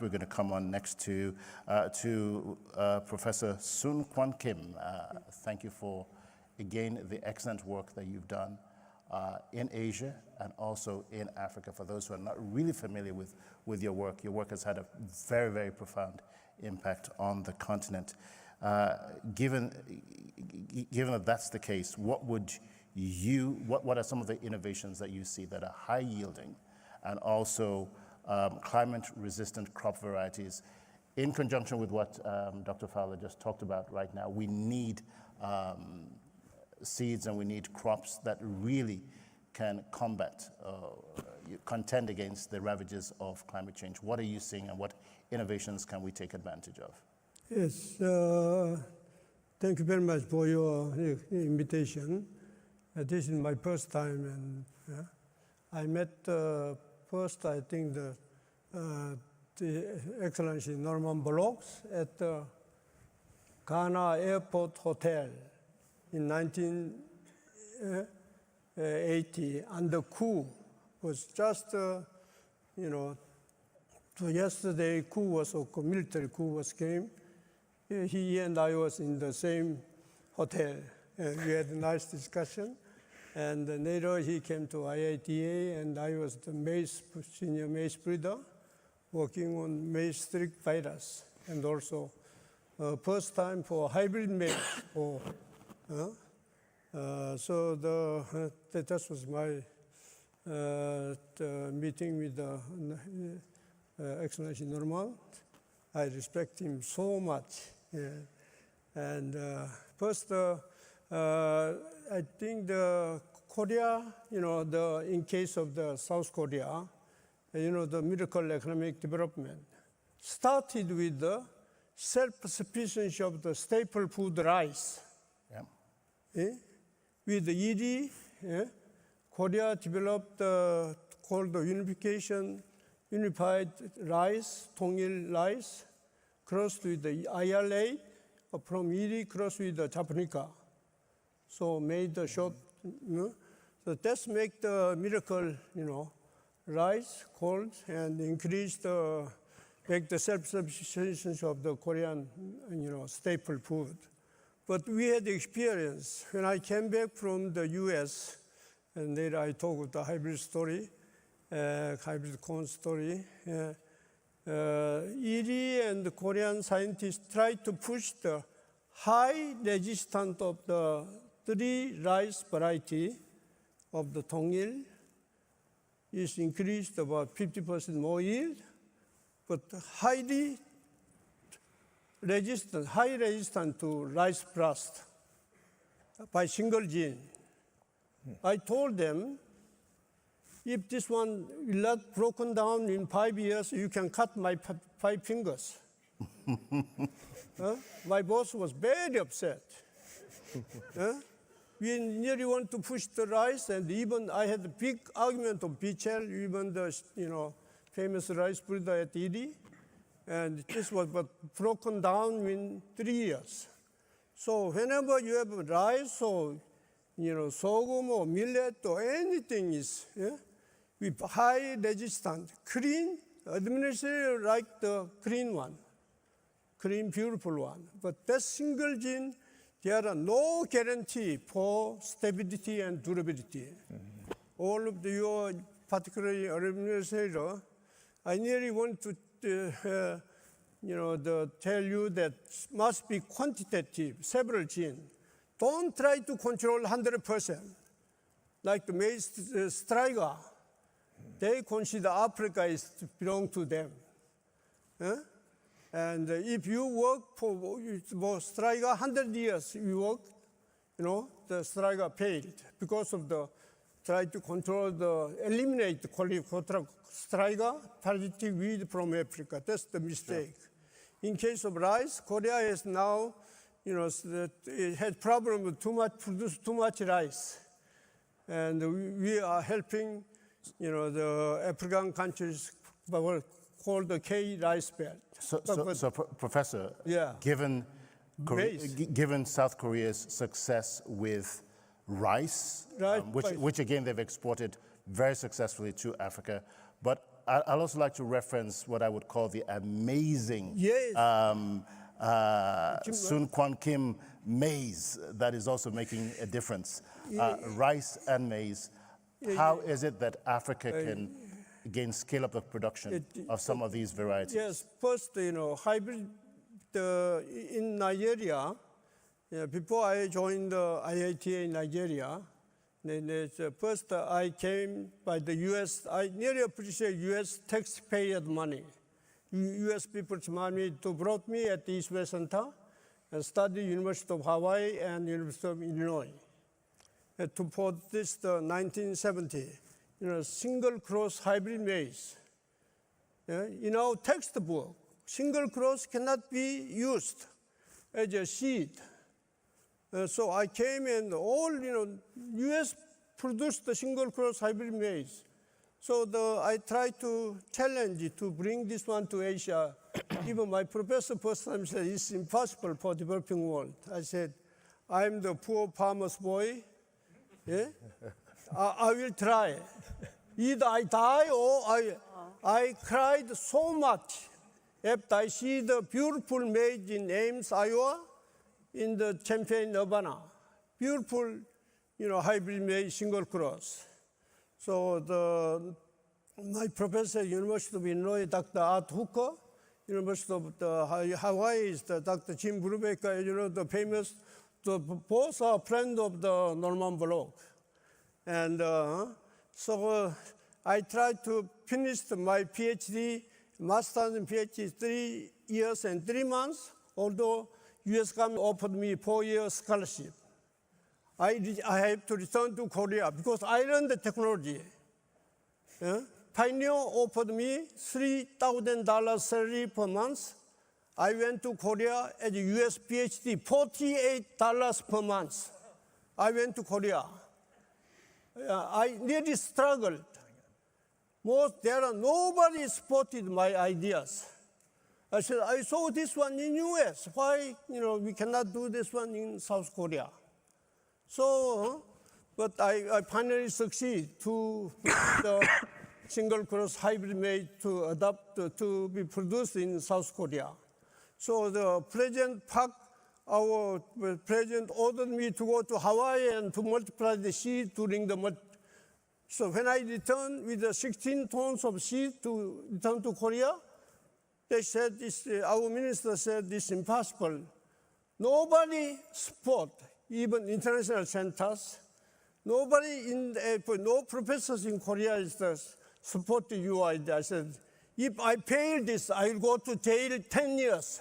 we're going to come on next to Professor Soon Kwan Kim. Thank you for, again, the excellent work that you've done in Asia and also in Africa. For those who are not really familiar with your work has had a very, very profound impact on the continent. Given that that's the case, what are some of the innovations that you see that are high yielding and also climate-resistant crop varieties, in conjunction with what Dr. Fowler just talked about right now? We need seeds and we need crops that really can contend against the ravages of climate change. What are you seeing and what innovations can we take advantage of? Yes, thank you very much for your invitation. This is my first time, and I met first, I think, the Excellency Norman Borlaug at the Ghana Airport Hotel in 1980, and the coup was just, so yesterday coup was, military coup was came. He and I was in the same hotel, and we had a nice discussion. And later he came to IITA, and I was the senior maize breeder, working on maize streak virus, and also first time for hybrid maize. So that was my meeting with the Excellency Norman. I respect him so much. Yeah. And first, I think the Korea, in case of the South Korea, the miracle economic development started with the self-sufficiency of the staple food rice. Yeah. With the ED, Korea developed called the unified rice, 동일 rice, crossed with the IRA, from ED crossed with the Japonica. So made the short, so that's make the miracle, rice, cold, and increase make the self-sufficiency of the Korean, staple food. But we had the experience when I came back from the US, and later I talk about the hybrid story, hybrid corn story. ED and the Korean scientists tried to push the high resistance of the 3 rice variety of the 동일 is increased about 50% more yield, but high resistant to rice blast by single gene. I told them, if this one will not broken down in 5 years, you can cut my 5 fingers. My boss was very upset. We nearly want to push the rice, and even I had a big argument of Bichel, even the famous rice breeder at ED, and this was broken down in 3 years. So whenever you have rice or sorghum or millet or anything is with high resistance, green, administratively like the green one, green beautiful one, but that single gene, there are no guarantee for stability and durability. All of your, particularly administrator, I nearly want to tell you that must be quantitative, several genes. Don't try to control 100%. Like the maize striga, they consider Africa belong to them. And if you work for striga 100 years, you work, the striga failed because of the try to control eliminate the striga parasitic weed from Africa. That's the mistake. Yeah. In case of rice, Korea has now, it had problem with produce too much rice, and we are helping, the African countries called the K rice belt. So Professor, yeah. given South Korea's success with rice, which again they've exported very successfully to Africa, but I'll also like to reference what I would call the amazing Yes. Sun Kwan Kim maize that is also making a difference. Rice and maize. How is it that Africa can again scale up the production of some of these varieties? Yes, first, hybrid in Nigeria, before I joined the IITA in Nigeria, first I came by the U.S., I nearly appreciate U.S. taxpayer money. U.S. people's money to brought me at the East West Center and studied University of Hawaii and University of Illinois. To put this, the 1970, single cross hybrid maize. In our textbook, single cross cannot be used as a seed. So I came and all, U.S. produced the single cross hybrid maize. So I tried to challenge to bring this one to Asia. Even my professor first time said, it's impossible for developing world. I said, I'm the poor farmer's boy. Yeah? I will try. Either I die or I cried so much after I see the beautiful maize in Ames, Iowa, in the Champaign-Urbana. Beautiful, hybrid maize, single cross. So my professor, University of Illinois, Dr. Art Hooker, University of Hawaii is Dr. Jim Brubaker, the famous, both are friends of the Norman Borlaug. And so I tried to finish my PhD, master's and PhD, 3 years and 3 months, although US government offered me 4-year scholarship. I have to return to Korea because I learned the technology. Pioneer offered me $3,000 salary per month. I went to Korea as a US PhD, $48 per month. I went to Korea. I nearly struggled. Nobody supported my ideas. I said, I saw this one in US. Why, we cannot do this one in South Korea? So, but I finally succeed to the single cross hybrid maize to adopt, to be produced in South Korea. So the President Park, our president ordered me to go to Hawaii and to multiply the seed during the So when I returned with the 16 tons of seed to return to Korea, they said, our minister said, this is impossible. Nobody support, even international centers. Nobody, no professors in Korea support your idea. I said, if I fail this, I will go to jail 10 years.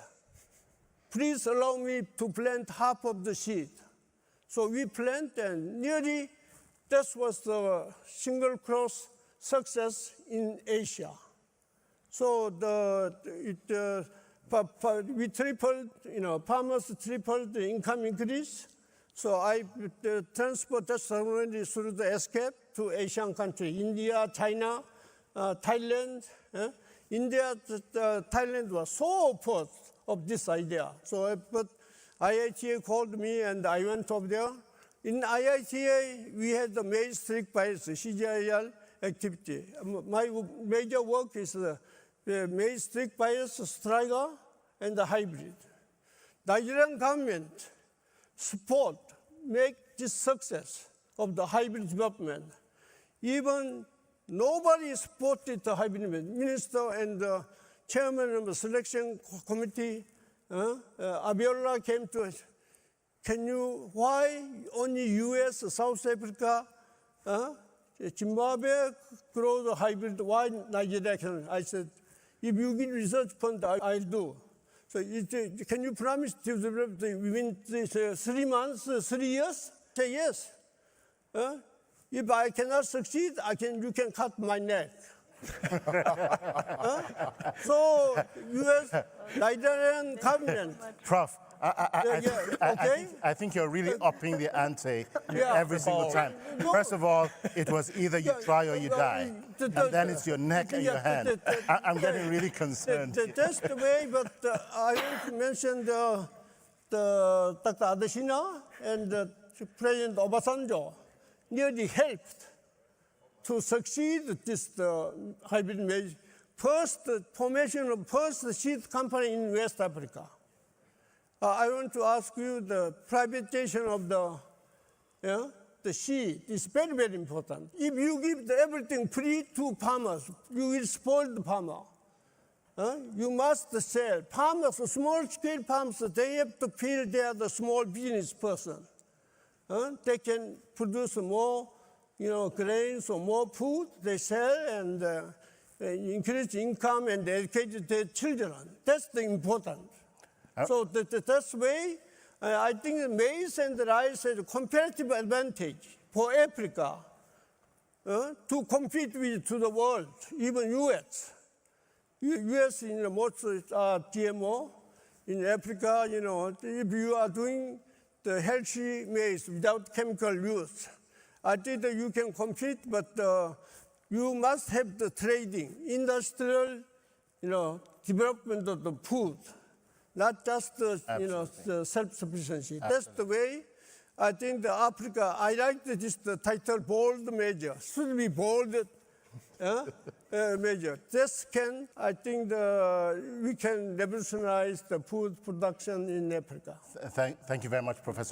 Please allow me to plant half of the seed. So we planted, and nearly that was the single cross success in Asia. So we tripled, farmers tripled the income increase. So I transport that technology through the escape to Asian countries, India, China, Thailand. India, Thailand was so opposed of this idea. So, but IITA called me and I went over there. In IITA, we had the maize streak virus, CGIR activity. My major work is the maize streak virus, striga, and the hybrid. Nigerian government support, make this success of the hybrid development. Even nobody supported the hybrid. Minister and the chairman of the selection committee, Abiola, came to us. Why only US, South Africa, Zimbabwe grow the hybrid? Why Nigeria can? I said, if you give research fund, I'll do. So can you promise to develop within 3 months, 3 years? Say yes. If I cannot succeed, you can cut my neck. So US, Nigerian government. Prof, I think you're really upping the ante every single time. First of all, it was either you try or you die. And then it's your neck and your hand. I'm getting really concerned. That's the way, but I want to mention Dr. Adesina and President Obasanjo nearly helped to succeed this hybrid maize, first formation of first seed company in West Africa. I want to ask you the privatization of the seed is very, very important. If you give everything free to farmers, you will spoil the farmer. You must sell. Farmers, small-scale farmers, they have to feel they are the small business person. They can produce more, grains or more food. They sell and increase income and educate their children. That's the important. So that's way, I think maize and rice has a comparative advantage for Africa to compete with to the world, even U.S. U.S. most GMO. In Africa, if you are doing the healthy maize without chemical use, I think that you can compete, but you must have the trading, industrial, development of the food, not just the self-sufficiency. Absolutely. That's the way I think the Africa. I like the title bold measure. Should be bold measure. This can, I think, we can revolutionize the food production in Africa. Thank you very much, Professor.